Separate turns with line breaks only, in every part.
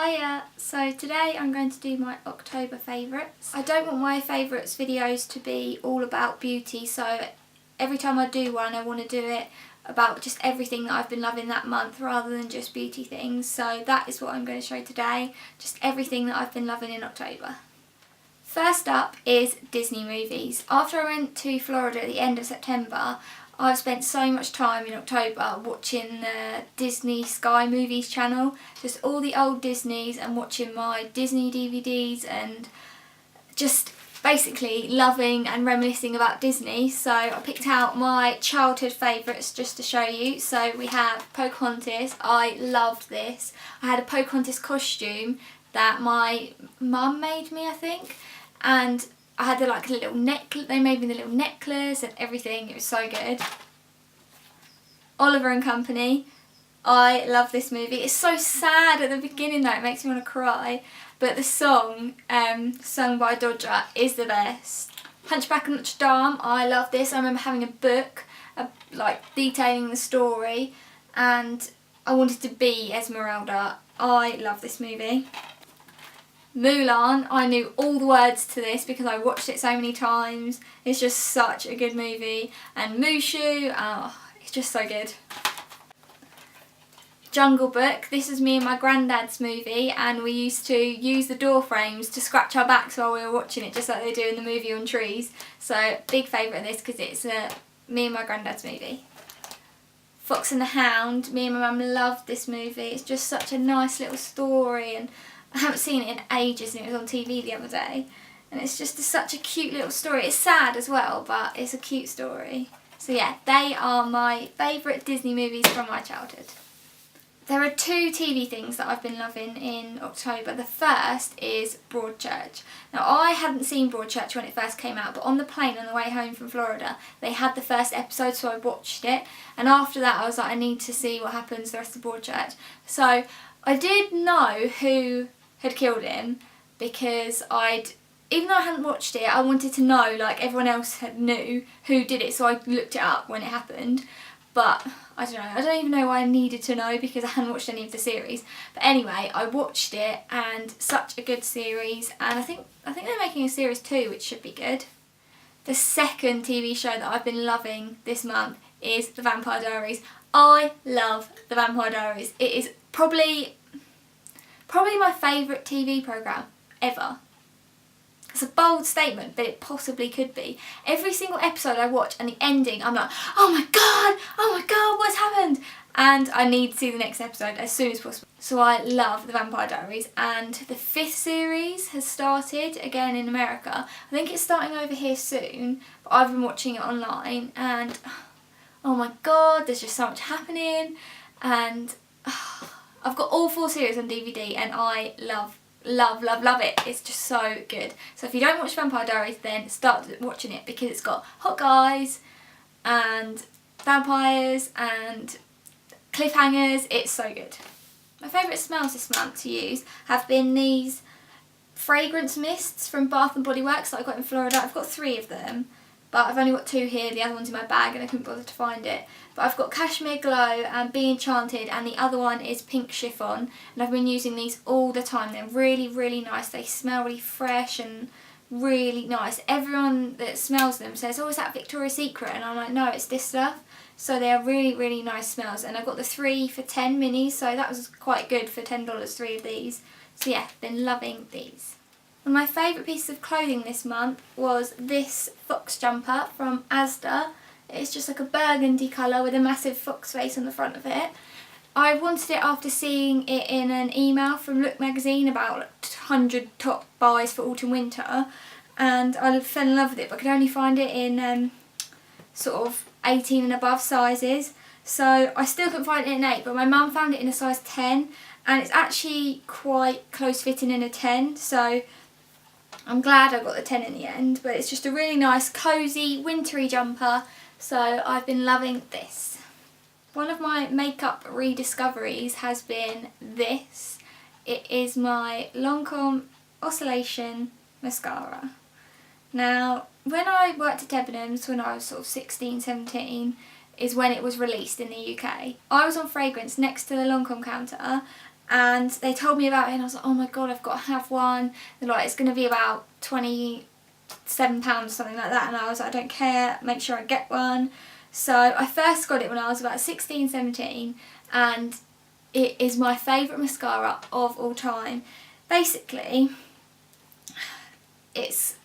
Hiya! So today I'm going to do my October favourites. I don't want my favourites videos to be all about beauty, so every time I do one I want to do it about just everything that I've been loving that month rather than just beauty things. So that is what I'm going to show today, just everything that I've been loving in October. First up is Disney movies. After I went to Florida at the end of September, I've spent so much time in October watching the Disney Sky Movies channel, just all the old Disneys and watching my Disney DVDs and just basically loving and reminiscing about Disney. So I picked out my childhood favourites just to show you. So we have Pocahontas. I loved this. I had a Pocahontas costume that my mum made me, I think, and I had a little necklace. They made me the little necklace and everything. It was so good. Oliver and Company. I love this movie. It's so sad at the beginning though. It makes me want to cry. But the song, sung by Dodger, is the best. Hunchback of Notre Dame. I love this. I remember having a book, detailing the story, and I wanted to be Esmeralda. I love this movie. Mulan, I knew all the words to this because I watched it so many times. It's just such a good movie. And Mushu, it's just so good. Jungle Book, this is me and my granddad's movie, and we used to use the door frames to scratch our backs while we were watching it, just like they do in the movie on trees. So big favourite of this because it's me and my granddad's movie. Fox and the Hound, me and my mum loved this movie. It's just such a nice little story, and I haven't seen it in ages, and it was on TV the other day, and it's just such a cute little story. It's sad as well, but it's a cute story. So yeah, they are my favourite Disney movies from my childhood. There are two TV things that I've been loving in October. The first is Broadchurch. Now I hadn't seen Broadchurch when it first came out, but on the plane on the way home from Florida they had the first episode, so I watched it, and after that I was like, I need to see what happens the rest of Broadchurch. So I did know who had killed him because even though I hadn't watched it, I wanted to know, like everyone else knew who did it, so I looked it up when it happened. But I don't know, I don't even know why I needed to know because I hadn't watched any of the series. But anyway, I watched it, and such a good series, and I think they're making a series 2, which should be good. The second TV show that I've been loving this month is The Vampire Diaries. I love The Vampire Diaries. It is probably my favourite TV programme ever. It's a bold statement, but it possibly could be. Every single episode I watch and the ending, I'm like, oh my god, what's happened? And I need to see the next episode as soon as possible. So I love The Vampire Diaries, and the 5th series has started again in America. I think it's starting over here soon, but I've been watching it online, and oh my god, there's just so much happening, and I've got all 4 series on DVD, and I love it. It's just so good. So if you don't watch Vampire Diaries, then start watching it because it's got hot guys and vampires and cliffhangers. It's so good. My favourite smells this month to use have been these fragrance mists from Bath and Body Works that I got in Florida. I've got 3 of them, but I've only got 2 here. The other one's in my bag and I couldn't bother to find it. But I've got Cashmere Glow and Be Enchanted, and the other one is Pink Chiffon, and I've been using these all the time. They're really, really nice. They smell really fresh and really nice. Everyone that smells them says, oh, is that Victoria's Secret? And I'm like, no, it's this stuff. So they are really, really nice smells, and I got the 3 for 10 minis, so that was quite good for $10, 3 of these. So yeah, been loving these. One of my favourite pieces of clothing this month was this fox jumper from Asda. It's just like a burgundy colour with a massive fox face on the front of it. I wanted it after seeing it in an email from Look magazine about 100 top buys for autumn winter, and I fell in love with it, but I could only find it in sort of 18 and above sizes. So I still couldn't find it in 8, but my mum found it in a size 10, and it's actually quite close fitting in a 10, so I'm glad I got the 10 in the end. But it's just a really nice cosy wintry jumper, so I've been loving this. One of my makeup rediscoveries has been this. It is my Lancome Oscillation mascara. Now, when I worked at Debenhams when I was sort of 16, 17, is when it was released in the UK. I was on fragrance next to the Lancome counter, and they told me about it and I was like, oh my god, I've got to have one. They're like, it's going to be about £27 or something like that, and I was like, I don't care, make sure I get one. So I first got it when I was about 16, 17, and it is my favourite mascara of all time. Basically, it's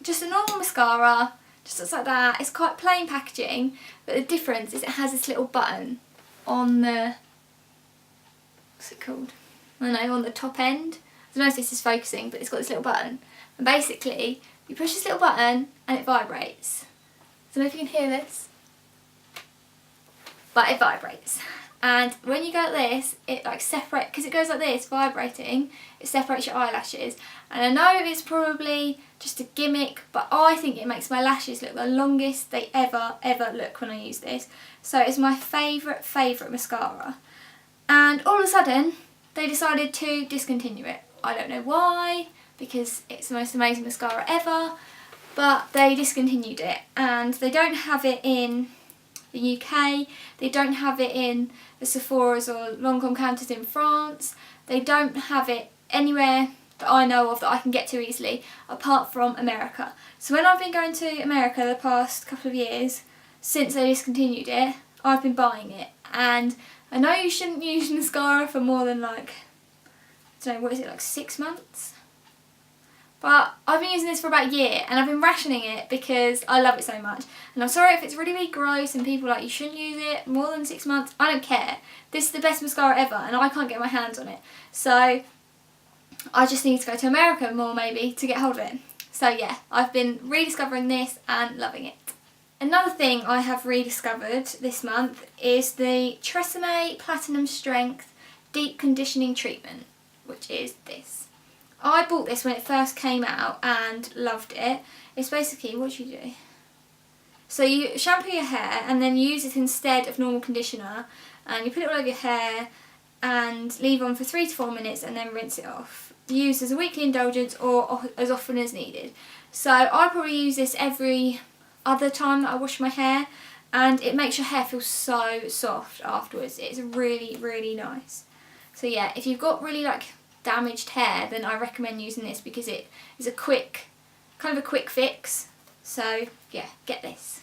just a normal mascara, just looks like that. It's quite plain packaging, but the difference is it has this little button on the, what's it called? I don't know, on the top end. I don't know if this is focusing, but it's got this little button. And basically, you push this little button and it vibrates. I don't know if you can hear this, but it vibrates. And when you go like this, it like separates, because it goes like this, vibrating, it separates your eyelashes. And I know it's probably just a gimmick, but I think it makes my lashes look the longest they ever look when I use this. So it's my favourite mascara. And all of a sudden, they decided to discontinue it. I don't know why, because it's the most amazing mascara ever, but they discontinued it. And they don't have it in the UK, they don't have it in the Sephora's or Lancome counters in France, they don't have it anywhere that I know of that I can get to easily, apart from America. So when I've been going to America the past couple of years, since they discontinued it, I've been buying it. And I know you shouldn't use mascara for more than like, I don't know, what is it, like 6 months? But I've been using this for about a year and I've been rationing it because I love it so much. And I'm sorry if it's really gross and people are like, you shouldn't use it more than 6 months. I don't care. This is the best mascara ever and I can't get my hands on it. So I just need to go to America more maybe to get hold of it. So yeah, I've been rediscovering this and loving it. Another thing I have rediscovered this month is the Tresemme Platinum Strength Deep Conditioning Treatment, which is this. I bought this when it first came out and loved it. It's basically, what do you do? So you shampoo your hair and then use it instead of normal conditioner, and you put it all over your hair and leave on for 3 to 4 minutes and then rinse it off. Use as a weekly indulgence or as often as needed. So I probably use this every other time that I wash my hair, and it makes your hair feel so soft afterwards. It's really nice. So yeah, if you've got really like damaged hair, then I recommend using this because it is a quick, kind of a quick fix. So yeah, get this.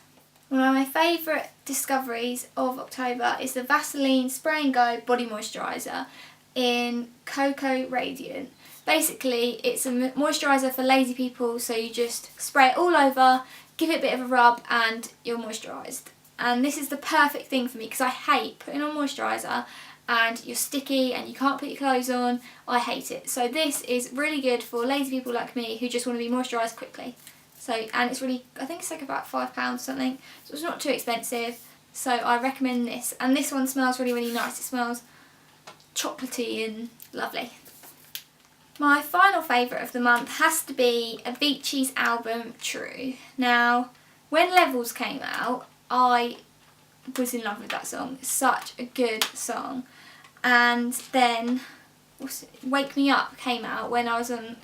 One of my favourite discoveries of October is the Vaseline Spray and Go Body Moisturiser in Cocoa Radiant. Basically, it's a moisturiser for lazy people, so you just spray it all over, give it a bit of a rub and you're moisturised. And this is the perfect thing for me because I hate putting on moisturiser and you're sticky and you can't put your clothes on. I hate it. So this is really good for lazy people like me who just want to be moisturised quickly. So, and it's really, I think it's like about £5 or something, so it's not too expensive. So I recommend this. And this one smells really nice. It smells chocolatey and lovely. My final favourite of the month has to be Avicii's album True. Now, when Levels came out, I was in love with that song. It's such a good song. And then Wake Me Up came out when I was on,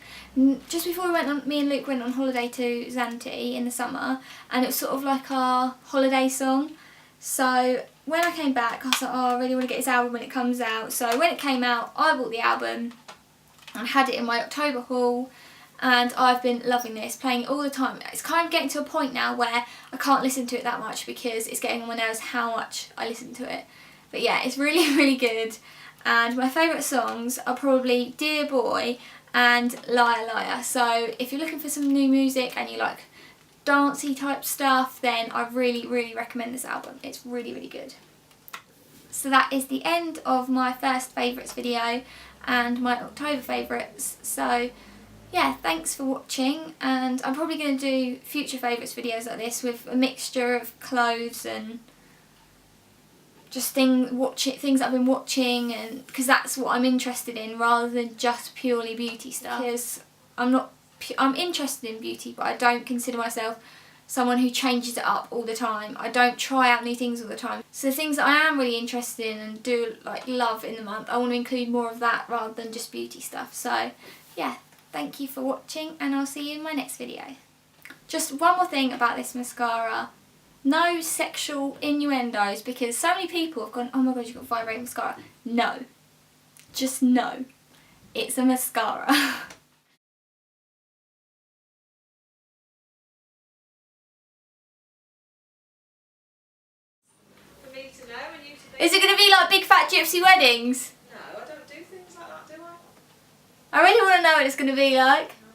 just before me and Luke went on holiday to Zante in the summer, and it was sort of like our holiday song. So when I came back I was like, oh, I really want to get this album when it comes out. So when it came out I bought the album and had it in my October haul, and I've been loving this, playing it all the time. It's kind of getting to a point now where I can't listen to it that much because it's getting on my nerves how much I listen to it. But yeah, it's really good. And my favourite songs are probably Dear Boy and Liar Liar. So if you're looking for some new music and you like dancey type stuff, then I really recommend this album. It's really good. So that is the end of my first favourites video and my October favourites. So yeah, thanks for watching, and I'm probably going to do future favourites videos like this with a mixture of clothes and just things that I've been watching, and because that's what I'm interested in rather than just purely beauty stuff. Because I'm interested in beauty, but I don't consider myself someone who changes it up all the time. I don't try out new things all the time. So the things that I am really interested in and do like love in the month, I want to include more of that rather than just beauty stuff. So yeah, thank you for watching and I'll see you in my next video. Just one more thing about this mascara. No sexual innuendos, because so many people have gone, oh my god, you've got vibrating mascara. No. just know it's a mascara.
For me to know and you to think.
Is it going to be like Big Fat Gypsy Weddings?
No, I don't do things like that, do I?
I really want to know what it's going to be like.
No,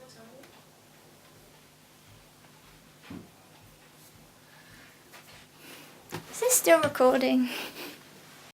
I don't.
Is this still recording?